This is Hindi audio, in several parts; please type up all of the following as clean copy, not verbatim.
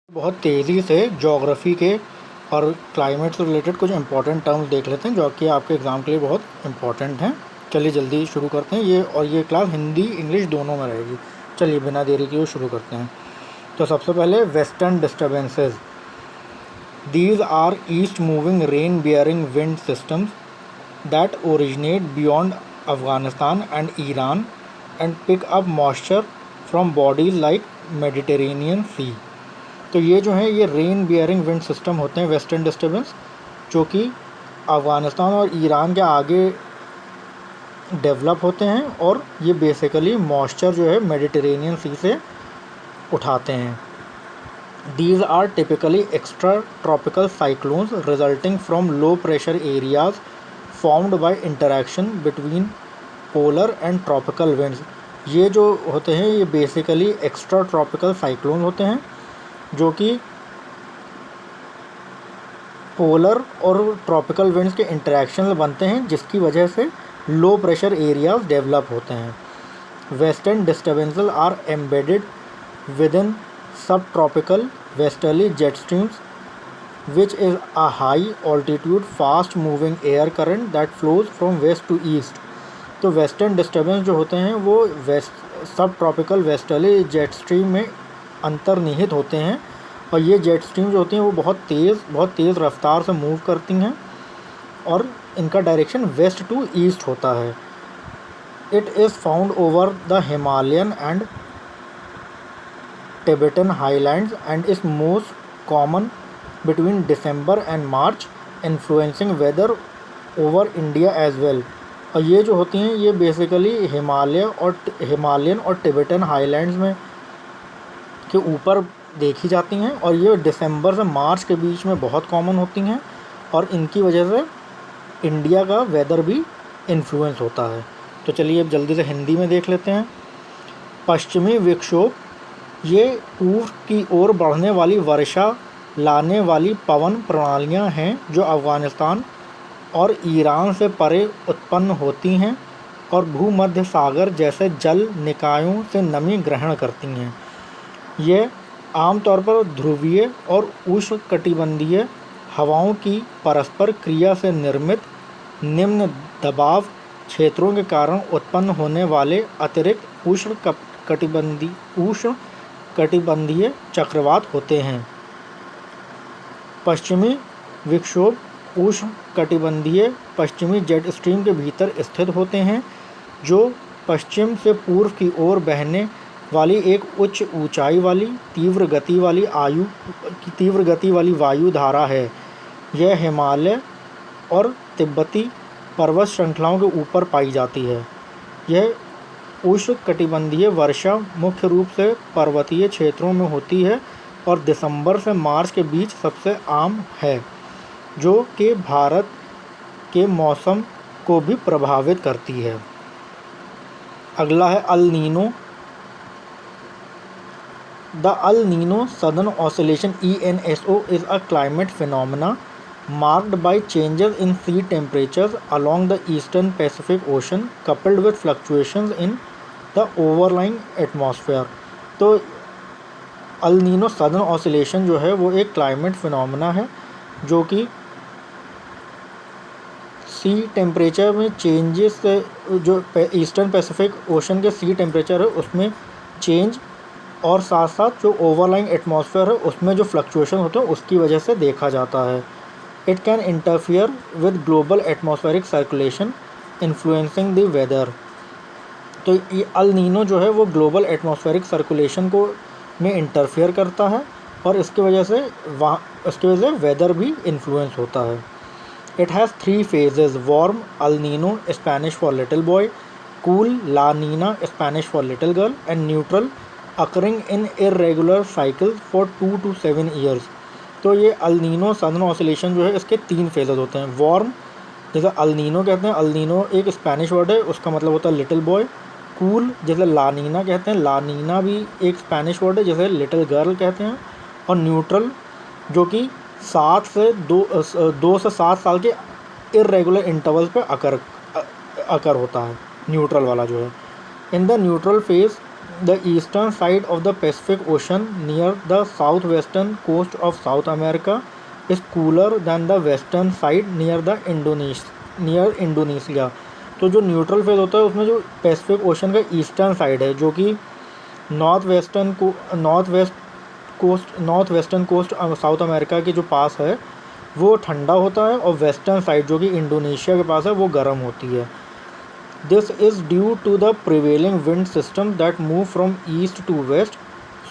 बहुत तेज़ी से ज्योग्राफी के और क्लाइमेट से रिलेटेड कुछ इंपॉर्टेंट टर्म्स देख लेते हैं जो कि आपके एग्ज़ाम के लिए बहुत इंपॉर्टेंट हैं। चलिए जल्दी शुरू करते हैं। ये क्लास हिंदी इंग्लिश दोनों में रहेगी। चलिए बिना देरी किए शुरू करते हैं। तो सबसे पहले western disturbances. These are east moving rain bearing wind systems that originate beyond Afghanistan and Iran and pick up moisture from bodies like Mediterranean sea. तो ये जो है ये रेन बियरिंग विंड सिस्टम होते हैं वेस्टर्न डिस्टर्बेंस, जो कि अफ़गानिस्तान और ईरान के आगे डेवलप होते हैं और ये बेसिकली मॉइस्चर जो है मेडिटेरेनियन सी से उठाते हैं। These are typically extra tropical cyclones resulting from low pressure areas formed by interaction between polar and tropical winds. ये जो होते हैं ये बेसिकली एक्स्ट्रा ट्रॉपिकल साइक्लोन होते हैं जो कि पोलर और ट्रॉपिकल विंड्स के इंटरेक्शन बनते हैं, जिसकी वजह से लो प्रेशर एरियाज डेवलप होते हैं। Western disturbances are embedded within subtropical westerly jet streams which is a high altitude fast moving air current that flows from west to east. तो वेस्टर्न डिस्टर्बेंस जो होते हैं वो सब ट्रॉपिकल वेस्टर्ली जेट स्ट्रीम में अंतर्निहित होते हैं और ये जेट स्ट्रीम जो होती हैं वो बहुत तेज़ रफ्तार से मूव करती हैं और इनका डायरेक्शन वेस्ट टू ईस्ट होता है। It is found over the Himalayan and Tibetan highlands and is most common between December and March, influencing weather over India as well. और ये जो होती हैं ये बेसिकली हिमालयन और टिबेटन हाईलैंड्स में के ऊपर देखी जाती हैं और ये दिसंबर से मार्च के बीच में बहुत कॉमन होती हैं और इनकी वजह से इंडिया का वेदर भी इन्फ्लुएंस होता है। तो चलिए अब जल्दी से हिंदी में देख लेते हैं। पश्चिमी विक्षोभ ये पूर्व की ओर बढ़ने वाली वर्षा लाने वाली पवन प्रणालियां हैं जो अफ़गानिस्तान और ईरान से परे उत्पन्न होती हैं और भूमध्य सागर जैसे जल निकायों से नमी ग्रहण करती हैं। ये आमतौर पर ध्रुवीय और उष्णकटिबंधीय हवाओं की परस्पर क्रिया से निर्मित निम्न दबाव क्षेत्रों के कारण उत्पन्न होने वाले अतिरिक्त उष्णकटिबंधीय चक्रवात होते हैं। पश्चिमी विक्षोभ उष्णकटिबंधीय पश्चिमी जेट स्ट्रीम के भीतर स्थित होते हैं जो पश्चिम से पूर्व की ओर बहने वाली एक उच्च ऊंचाई वाली तीव्र गति वाली वायु धारा है। यह हिमालय और तिब्बती पर्वत श्रृंखलाओं के ऊपर पाई जाती है। यह उष्णकटिबंधीय वर्षा मुख्य रूप से पर्वतीय क्षेत्रों में होती है और दिसंबर से मार्च के बीच सबसे आम है, जो कि भारत के मौसम को भी प्रभावित करती है। अगला है El Nino. The El Nino Southern Oscillation ENSO is a climate phenomena marked by changes in sea temperatures along the eastern Pacific Ocean coupled with fluctuations in the overlying atmosphere। तो अल नीनो सदर्न ऑसिलेशन जो है वो एक क्लाइमेट फिनोमेना है जो कि सी टेम्परेचर में चेंजेस से जो ईस्टर्न पैसिफिक ओशन के सी टेम्परेचर है उसमें चेंज और साथ साथ जो ओवरलाइंग एटमॉस्फेयर है उसमें जो फ्लक्चुएशन होते हैं उसकी वजह से देखा जाता है। It can interfere with global atmospheric circulation influencing the weather. तो ये अल नीनो जो है वो ग्लोबल एटमॉस्फेरिक सर्कुलेशन को में इंटरफियर करता है और इसकी वजह से वेदर भी इन्फ्लुएंस होता है। It has 3 phases: warm El Nino Spanish for little boy, cool La Nina Spanish for little girl and neutral occurring in irregular cycles for 2 to 7 years। तो ये अल नीनो सदर्न ऑसिलेशन जो है इसके 3 फेजेस होते हैं। वार्म जैसे अल नीनो कहते हैं, अल नीनो एक स्पेनिश वर्ड है, उसका मतलब होता है लिटिल बॉय। कूल जैसे ला नीना कहते हैं, ला नीना भी एक स्पेनिश वर्ड है जैसे लिटिल गर्ल कहते हैं। और न्यूट्रल जो कि 2 से 7 साल के इरेगुलर इंटरवल पे अकर होता है, न्यूट्रल वाला जो है। In the neutral phase the eastern side of the Pacific ocean near the south western coast of South America is cooler than the western side near Indonesia. तो जो न्यूट्रल फेज होता है उसमें जो पैसिफिक ओशन का ईस्टर्न साइड है जो कि north western coast South America के जो पास है वो ठंडा होता है, और वेस्टर्न साइड जो कि इंडोनेशिया के पास है वो गर्म होती है। This is due to the prevailing wind system that move from east to west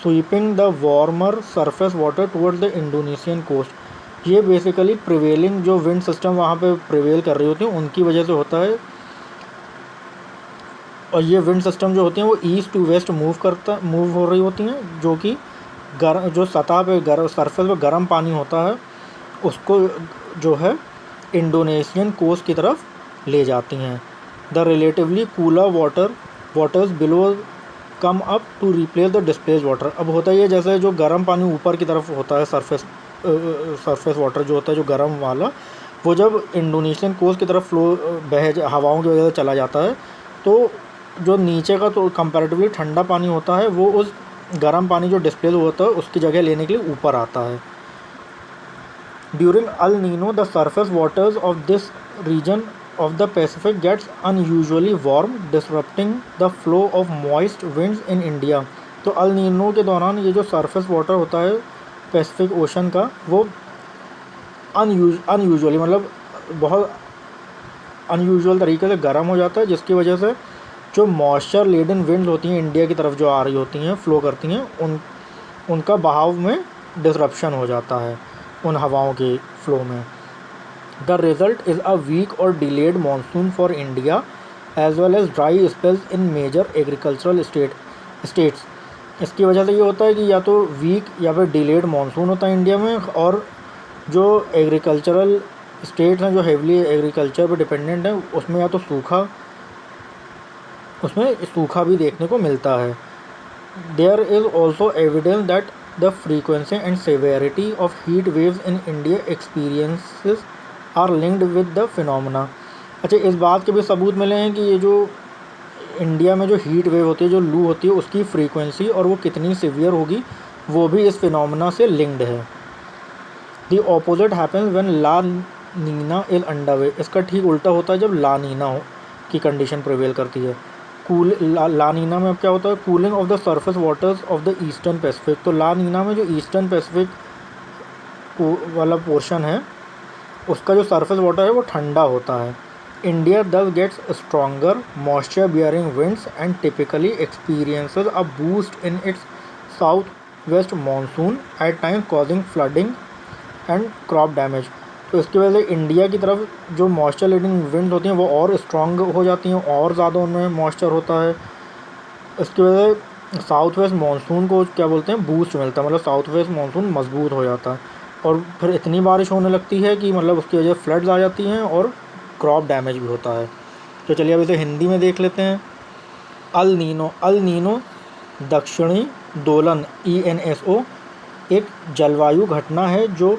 sweeping the warmer surface water towards the Indonesian coast. ये बेसिकली प्रिवेलिंग जो विंड सिस्टम वहाँ पे प्रिवेल कर रही होती हैं उनकी वजह से होता है, और ये विंड सिस्टम जो होती हैं वो ईस्ट टू वेस्ट मूव हो रही होती हैं, जो कि जो सतह पे सरफेस पे गर्म पानी होता है उसको जो है इंडोनेशियन कोस्ट की तरफ ले जाती हैं। The relatively cooler waters below come up to replace the displace water. अब होता है ये जैसे जो गर्म पानी ऊपर की तरफ होता है सरफेस वाटर जो होता है जो गर्म वाला, वो जब इंडोनेशियन कोस्ट की तरफ हवाओं की वजह से चला जाता है तो जो नीचे का तो कंपैरेटिवली ठंडा पानी होता है वो उस गर्म पानी जो डिस्प्लेस होता है उसकी जगह लेने के लिए ऊपर आता है। During El Nino the surface waters of this region of the Pacific gets unusually warm disrupting the flow of moist winds in India. तो अल नीनो के दौरान ये जो सरफेस वाटर होता है पैसिफिक ओशन का वो अनयूजुअली मतलब बहुत अनयूजुअल तरीके से गर्म हो जाता है, जिसकी वजह से जो मॉइस्चर लेडन विंड्स होती हैं इंडिया की तरफ जो आ रही होती हैं फ्लो करती हैं उनका बहाव में डिसरप्शन हो जाता है उन हवाओं के फ्लो में। The result is a weak or delayed monsoon for India as well as dry spells in major agricultural states. इसकी वजह से ये होता है कि या तो वीक या फिर डिलेड मानसून होता है इंडिया में, और जो एग्रीकल्चरल स्टेट्स हैं जो हेवली एग्रीकल्चर पर डिपेंडेंट हैं उसमें या तो सूखा भी देखने को मिलता है। There is also evidence that the frequency and severity of heat waves in India experiences are linked with the phenomena. अच्छा, इस बात के भी सबूत मिले हैं कि ये जो इंडिया में जो हीट वेव होती है जो लू होती है उसकी फ्रीक्वेंसी और वो कितनी सीवियर होगी वो भी इस फिनोमेना से लिंक्ड है। The opposite happens when La Nina is underway. इसका ठीक उल्टा होता है जब ला नीना हो की कंडीशन प्रिवेल करती है। ला नीना में अब क्या होता है, cooling of the surface waters of the eastern Pacific. तो ला नीना में जो ईस्टर्न पैसिफिक वाला पोर्शन है उसका जो सरफेस वाटर है वो ठंडा होता है। India thus gets stronger moisture bearing winds and typically experiences a boost in its south west monsoon at times causing flooding and crop damage. तो इसकी वजह से इंडिया की तरफ जो मॉइस्चर लेडिंग विंड होती हैं वो और स्ट्रॉन्ग हो जाती हैं, और ज़्यादा उनमें मॉइस्चर होता है। इसकी वजह से साउथ वेस्ट मानसून को क्या बोलते हैं बूस्ट मिलता है, मतलब साउथ वेस्ट मानसून मजबूत हो जाता है, और फिर इतनी बारिश होने लगती है कि मतलब उसकी वजह से फ्लड्स आ जाती हैं और क्रॉप डैमेज भी होता है। तो चलिए अब इसे हिंदी में देख लेते हैं। अल नीनो दक्षिणी दोलन ENSO एक जलवायु घटना है जो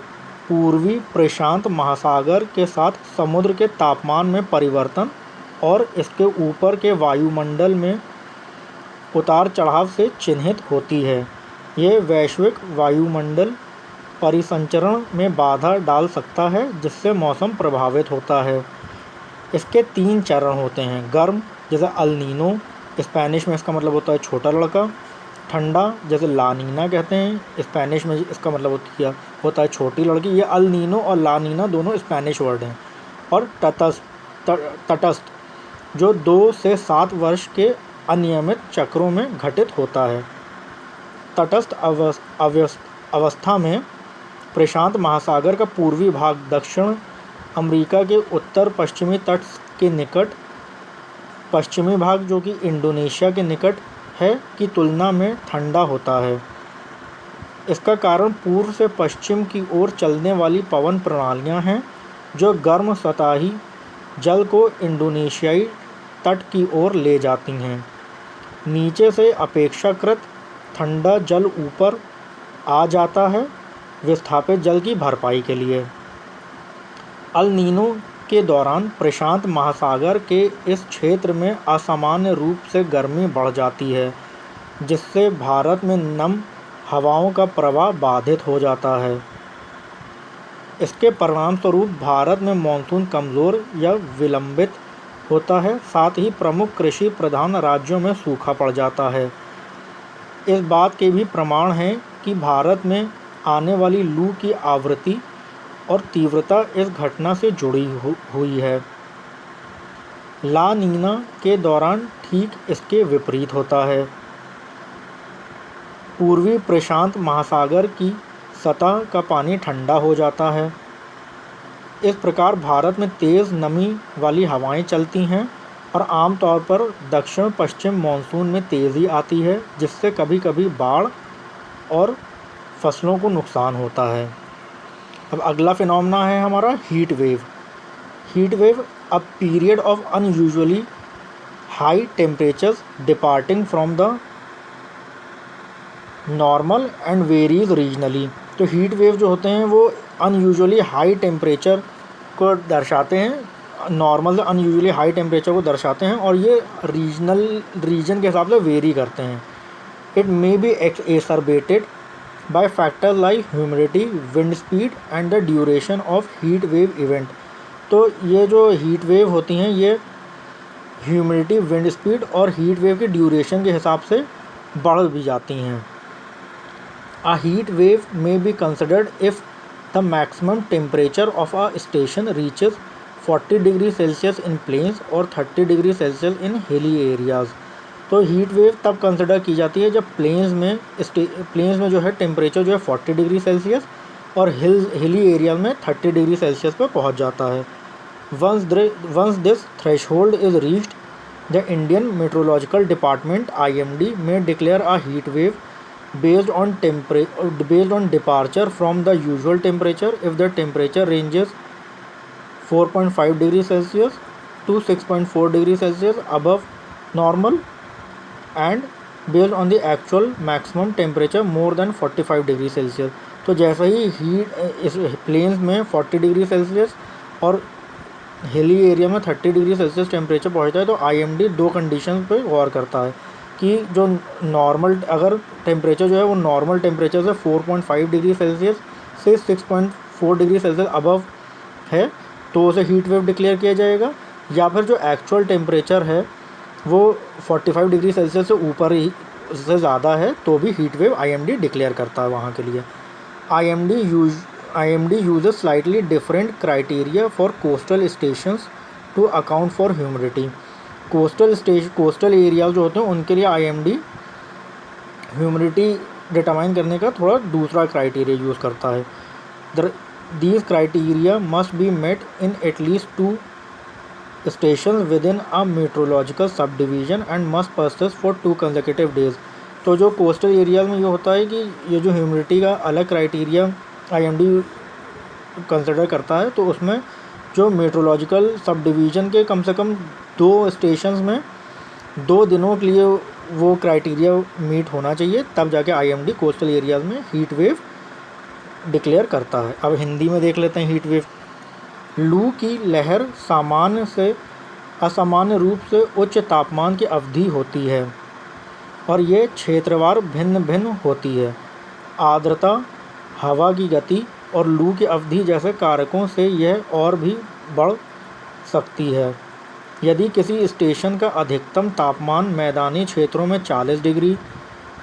पूर्वी प्रशांत महासागर के साथ समुद्र के तापमान में परिवर्तन और इसके ऊपर के वायुमंडल में उतार चढ़ाव से चिन्हित होती है। ये वैश्विक वायुमंडल परिसंचरण में बाधा डाल सकता है जिससे मौसम प्रभावित होता है। इसके 3 चरण होते हैं। गर्म जैसे अल नीनो, स्पेनिश में इसका मतलब होता है छोटा लड़का। ठंडा जैसे ला नीना कहते हैं, स्पेनिश में इसका मतलब होता है छोटी लड़की। ये अल नीनो और ला नीना दोनों स्पेनिश वर्ड हैं। और तटस्थ जो 2 से 7 वर्ष के अनियमित चक्रों में घटित होता है। तटस्थ अवस्था में प्रशांत महासागर का पूर्वी भाग दक्षिण अमेरिका के उत्तर पश्चिमी तट के निकट, पश्चिमी भाग जो कि इंडोनेशिया के निकट है की तुलना में ठंडा होता है। इसका कारण पूर्व से पश्चिम की ओर चलने वाली पवन प्रणालियां हैं जो गर्म सतही जल को इंडोनेशियाई तट की ओर ले जाती हैं। नीचे से अपेक्षाकृत ठंडा जल ऊपर आ जाता है विस्थापित जल की भरपाई के लिए। अल नीनो के दौरान प्रशांत महासागर के इस क्षेत्र में असामान्य रूप से गर्मी बढ़ जाती है। जिससे भारत में नम हवाओं का प्रवाह बाधित हो जाता है। इसके परिणामस्वरूप भारत में मानसून कमज़ोर या विलंबित होता है। साथ ही प्रमुख कृषि प्रधान राज्यों में सूखा पड़ जाता है। इस बात के भी प्रमाण हैं कि भारत में आने वाली लू की आवृत्ति और तीव्रता इस घटना से जुड़ी हुई है। ला नीना के दौरान ठीक इसके विपरीत होता है। पूर्वी प्रशांत महासागर की सतह का पानी ठंडा हो जाता है। इस प्रकार भारत में तेज़ नमी वाली हवाएं चलती हैं और आमतौर पर दक्षिण पश्चिम मानसून में तेज़ी आती है, जिससे कभी कभी बाढ़ और फसलों को नुकसान होता है। अब अगला फिनोमेना है हमारा heat wave. Heat wave a period of unusually high temperatures departing from the normal and varies regionally. तो हीट वेव जो होते हैं वो अनयूजुअली हाई टेम्परेचर को दर्शाते हैं, नॉर्मल से अनयूजुअली हाई टेम्परेचर को दर्शाते हैं, और ये रीजन के हिसाब से वेरी करते हैं। It may be exacerbated by factors like humidity, wind speed and the duration of heat wave event। तो ये जो हीट वेव होती हैं ये ह्यूमिडिटी, विंड स्पीड और हीट वेव के ड्यूरेशन के हिसाब से बढ़ भी जाती हैं। A heat wave may be considered if the maximum temperature of a station reaches 40 degree Celsius in plains और 30 degree Celsius in hilly areas। तो हीट वेव तब कंसिडर की जाती है जब प्लेन्स में जो है टेम्परेचर जो है 40 डिग्री सेल्सियस और हिली एरिया में 30 डिग्री सेल्सियस पर पहुंच जाता है। Once this threshold is reached, the Indian meteorological department IMD may declare a heat wave based on departure from the usual temperature if the temperature ranges 4.5 degree Celsius to 6.4 degree Celsius above normal and based on the actual maximum temperature more than 45 degree Celsius. तो जैसे ही इस प्लेन्स में 40 डिग्री सेल्सियस और हिली एरिया में 30 डिग्री सेल्सियस टेम्परेचर पहुंचता है तो IMD दो कंडीशन पे गौर करता है कि जो नॉर्मल, अगर टेम्परेचर जो है वो नॉर्मल टेम्परेचर से 4.5 डिग्री सेल्सियस से 6.4 डिग्री सेल्सियस अबव है तो उसे हीट वेव डिक्लेयर किया जाएगा, या फिर जो एक्चुअल टेम्परेचर है वो 45 डिग्री सेल्सियस से ऊपर ही से ज़्यादा है तो भी हीट वेव IMD डिक्लेयर करता है वहाँ के लिए। IMD uses slightly different criteria for coastal stations to account for humidity। Coastal areas जो होते हैं उनके लिए IMD ह्यूमिडिटी डिटरमाइन करने का थोड़ा दूसरा क्राइटेरिया यूज़ करता है। These criteria must be met in at least 2 stations within a meteorological subdivision and must persist for 2 consecutive days। तो जो कोस्टल एरियाज में ये होता है कि ये जो ह्यूमिडिटी का अलग क्राइटेरिया IMD कंसिडर करता है, तो उसमें जो मेट्रोलॉजिकल सब डिवीज़न के कम से कम 2 स्टेशंस में 2 दिनों के लिए वो क्राइटेरिया मीट होना चाहिए, तब जाके IMD कोस्टल एरियाज़ में हीट वेव डिक्लेयर करता है। अब हिंदी में देख लेते हैं हीट वेव। लू की लहर सामान्य से असामान्य रूप से उच्च तापमान की अवधि होती है और ये क्षेत्रवार भिन्न भिन्न होती है। आर्द्रता, हवा की गति और लू की अवधि जैसे कारकों से यह और भी बढ़ सकती है। यदि किसी स्टेशन का अधिकतम तापमान मैदानी क्षेत्रों में 40 डिग्री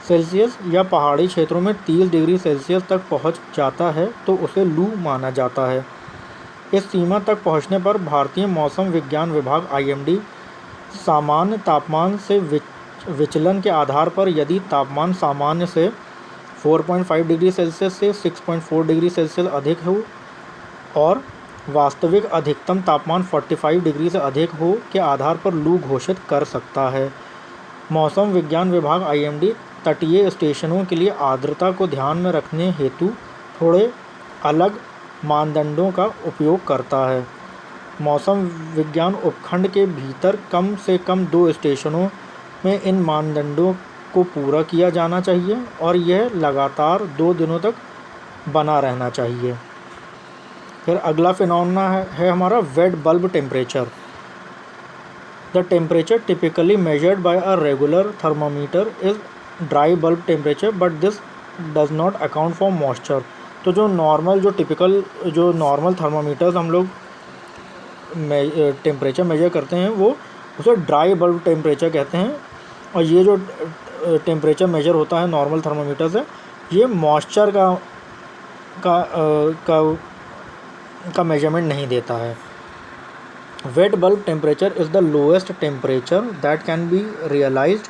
सेल्सियस या पहाड़ी क्षेत्रों में 30 डिग्री सेल्सियस तक पहुंच जाता है तो उसे लू माना जाता है। इस सीमा तक पहुंचने पर भारतीय मौसम विज्ञान विभाग IMD सामान्य तापमान से विचलन के आधार पर यदि तापमान सामान्य से 4.5 डिग्री सेल्सियस से 6.4 डिग्री सेल्सियस अधिक हो और वास्तविक अधिकतम तापमान 45 डिग्री से अधिक हो के आधार पर लू घोषित कर सकता है। मौसम विज्ञान विभाग IMD तटीय स्टेशनों के लिए आर्द्रता को ध्यान में रखने हेतु थोड़े अलग मानदंडों का उपयोग करता है। मौसम विज्ञान उपखंड के भीतर कम से कम 2 स्टेशनों में इन मानदंडों को पूरा किया जाना चाहिए और यह लगातार 2 दिनों तक बना रहना चाहिए। फिर अगला फिनोमेना है हमारा wait bulb temperature. The temperature typically measured by a regular thermometer is dry bulb temperature but this does not account for moisture. तो जो नॉर्मल जो टिपिकल जो नॉर्मल थर्मामीटर्स हम लोग टेम्परेचर मेजर करते हैं वो उसे ड्राई बल्ब टेम्परेचर कहते हैं। और ये जो टेम्परेचर मेजर होता है नॉर्मल थर्मामीटर से, ये मॉइस्चर का मेजरमेंट नहीं देता है। Wet bulb temperature is the lowest temperature that can be realized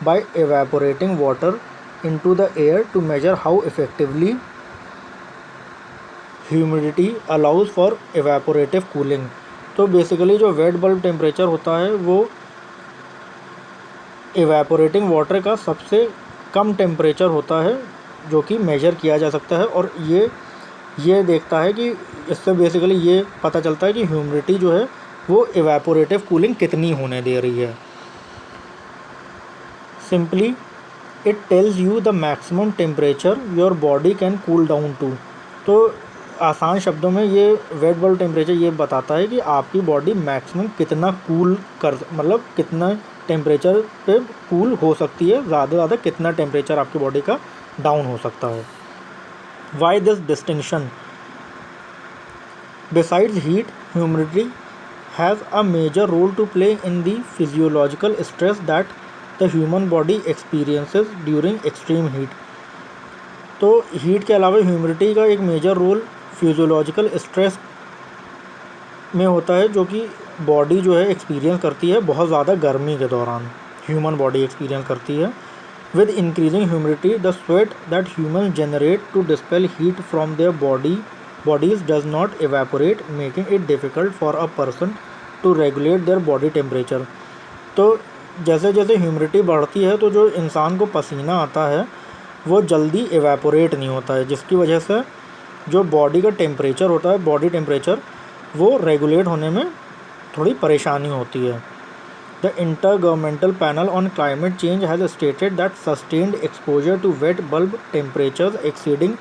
by evaporating water into the air to measure how effectively humidity allows for evaporative cooling. तो बेसिकली जो वेट बल्ब टेम्परेचर होता है वो एवेपोरेटिंग वाटर का सबसे कम टेम्परेचर होता है जो कि मेजर किया जा सकता है। और ये देखता है कि इससे बेसिकली ये पता चलता है कि ह्यूमिडिटी जो है वो एवेपोरेटिव कूलिंग कितनी होने दे रही है। Simply it tells you the maximum temperature your body can cool down to. तो आसान शब्दों में ये वेट बल्ब टेम्परेचर ये बताता है कि आपकी बॉडी मैक्सिमम कितना कूल कर, मतलब कितना टेम्परेचर पे कूल हो सकती है, ज़्यादा से ज़्यादा कितना टेम्परेचर आपकी बॉडी का डाउन हो सकता है। Why this distinction? Besides heat, humidity has a major role to play in the physiological stress that the human body experiences during extreme heat. तो हीट के अलावा ह्यूमिडिटी का एक मेजर रोल फिजियोलॉजिकल स्ट्रेस में होता है जो कि बॉडी जो है एक्सपीरियंस करती है बहुत ज़्यादा गर्मी के दौरान, ह्यूमन बॉडी एक्सपीरियंस करती है। With increasing humidity the sweat that human generate to dispel heat from their bodies does not evaporate making it difficult for a person to regulate their body temperature. तो जैसे जैसे ह्यूमिडिटी बढ़ती है तो जो इंसान को पसीना आता है वो जल्दी एवेपोरेट नहीं होता है, जिसकी वजह से जो बॉडी का टेम्परेचर होता है, बॉडी टेम्परेचर, वो रेगुलेट होने में थोड़ी परेशानी होती है। The intergovernmental panel on climate change has stated that sustained exposure to wet bulb temperatures exceeding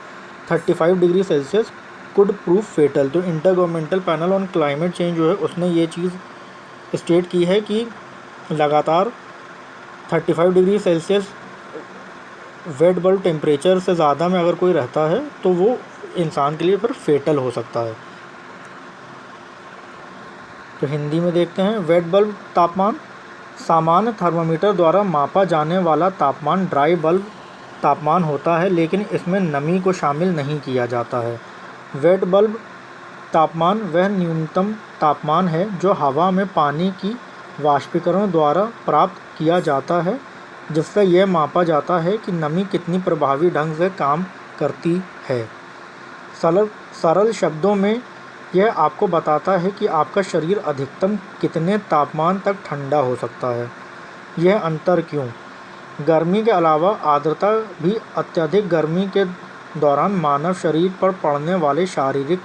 35 degree Celsius could prove fatal. तो intergovernmental panel on climate change जो है उसने ये चीज़ स्टेट की है कि लगातार 35 degree Celsius wait bulb temperature से ज़्यादा में अगर कोई रहता है तो वो इंसान के लिए फिर फेटल हो सकता है। तो हिंदी में देखते हैं। वेट बल्ब तापमान सामान्य थर्मामीटर द्वारा मापा जाने वाला तापमान ड्राई बल्ब तापमान होता है, लेकिन इसमें नमी को शामिल नहीं किया जाता है। वेट बल्ब तापमान वह न्यूनतम तापमान है जो हवा में पानी की वाष्पीकरण द्वारा प्राप्त किया जाता है, जिससे यह मापा जाता है कि नमी कितनी प्रभावी ढंग से काम करती है। सरल शब्दों में यह आपको बताता है कि आपका शरीर अधिकतम कितने तापमान तक ठंडा हो सकता है। यह अंतर क्यों? गर्मी के अलावा आर्द्रता भी अत्यधिक गर्मी के दौरान मानव शरीर पर पड़ने वाले शारीरिक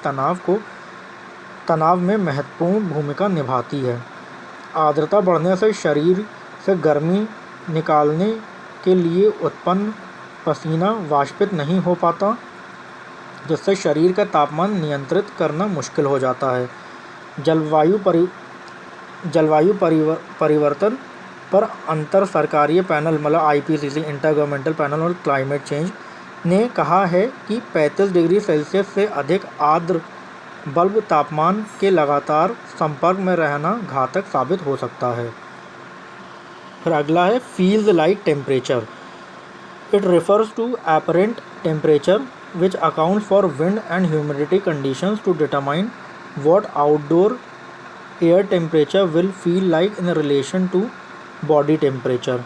तनाव में महत्वपूर्ण भूमिका निभाती है। आर्द्रता बढ़ने से शरीर से गर्मी निकालने के लिए उत्पन्न पसीना वाष्पित नहीं हो पाता, जिससे शरीर का तापमान नियंत्रित करना मुश्किल हो जाता है। जलवायु परिवर्तन पर अंतर सरकारीय पैनल मतलब IPCC इंटरगवर्नमेंटल पैनल और क्लाइमेट चेंज ने कहा है कि 35 डिग्री सेल्सियस से अधिक आर्द्र बल्ब तापमान के लगातार संपर्क में रहना घातक साबित हो सकता है। फिर अगला है feels like temperature. It refers to apparent temperature which accounts for wind and humidity conditions to determine what outdoor air temperature will feel like in relation to body temperature।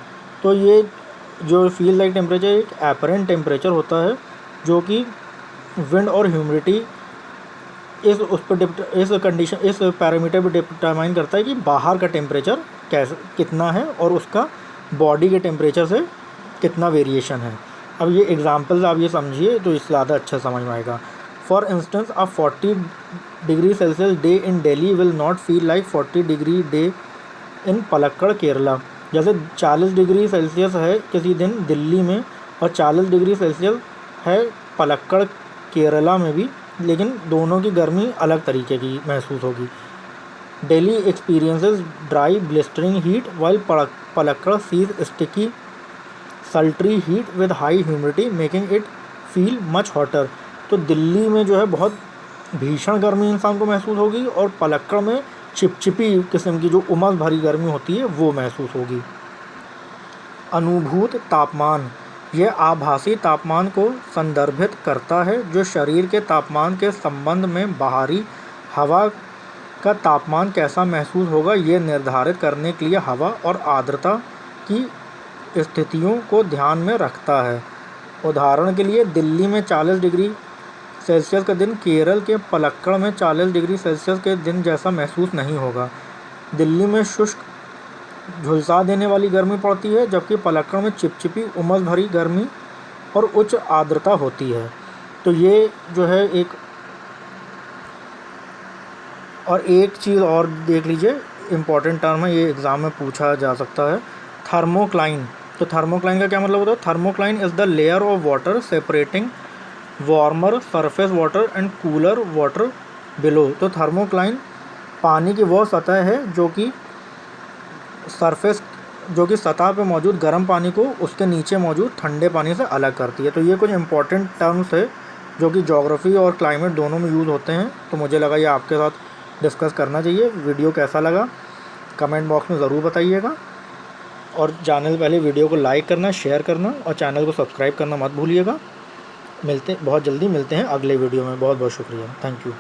तो ये जो फील लाइक टेम्परेचर एक एपरेंट टेम्परेचर होता है जो कि विंड और ह्यूमिडिटी इस पैरामीटर पर डिटरमाइन करता है कि बाहर का टेम्परेचर कितना है और उसका बॉडी के टेम्परेचर से कितना वेरिएशन है। अब ये एग्जांपल्स आप ये समझिए तो इससे ज़्यादा अच्छा समझ में आएगा। For instance a 40 degree Celsius day in Delhi will not feel like 40 degree day in Palakkad Kerala. जैसे 40 डिग्री सेल्सियस है किसी दिन दिल्ली में और 40 डिग्री सेल्सियस है पलक्कड़ केरला में भी, लेकिन दोनों की गर्मी अलग तरीके की महसूस होगी। Delhi experiences dry blistering heat while Palakkad sees sultry heat with high humidity making it feel much hotter. तो दिल्ली में जो है बहुत भीषण गर्मी इंसान को महसूस होगी और पलक्कड़ में चिपचिपी किस्म की जो उमस भरी गर्मी होती है वो महसूस होगी। अनुभूत तापमान, यह आभासी तापमान को संदर्भित करता है जो शरीर के तापमान के संबंध में बाहरी हवा का तापमान कैसा महसूस होगा ये निर्धारित करने के लिए हवा और आर्द्रता की स्थितियों को ध्यान में रखता है। उदाहरण के लिए दिल्ली में 40 डिग्री सेल्सियस का दिन केरल के पलक्कड़ में 40 डिग्री सेल्सियस के दिन जैसा महसूस नहीं होगा। दिल्ली में शुष्क झुलसा देने वाली गर्मी पड़ती है जबकि पलक्कड़ में चिपचिपी उमस भरी गर्मी और उच्च आर्द्रता होती है। तो ये जो है एक चीज़ और देख लीजिए, इम्पॉर्टेंट टर्म है, ये एग्ज़ाम में पूछा जा सकता है, थर्मोक्लाइन। तो थर्मोक्लाइन का क्या मतलब होता है? Thermocline is the layer of water separating warmer surface water and cooler water below. तो थर्मोक्लाइन पानी की वह सतह है जो कि सतह पे मौजूद गर्म पानी को उसके नीचे मौजूद ठंडे पानी से अलग करती है। तो ये कुछ इंपॉर्टेंट टर्म्स है जो कि ज्योग्राफी और क्लाइमेट दोनों में यूज़ होते हैं। तो मुझे लगा ये आपके साथ डिस्कस करना चाहिए। वीडियो कैसा लगा कमेंट बॉक्स में ज़रूर बताइएगा और जाने से पहले वीडियो को लाइक करना, शेयर करना और चैनल को सब्सक्राइब करना मत भूलिएगा। बहुत जल्दी मिलते हैं अगले वीडियो में। बहुत बहुत शुक्रिया, थैंक यू।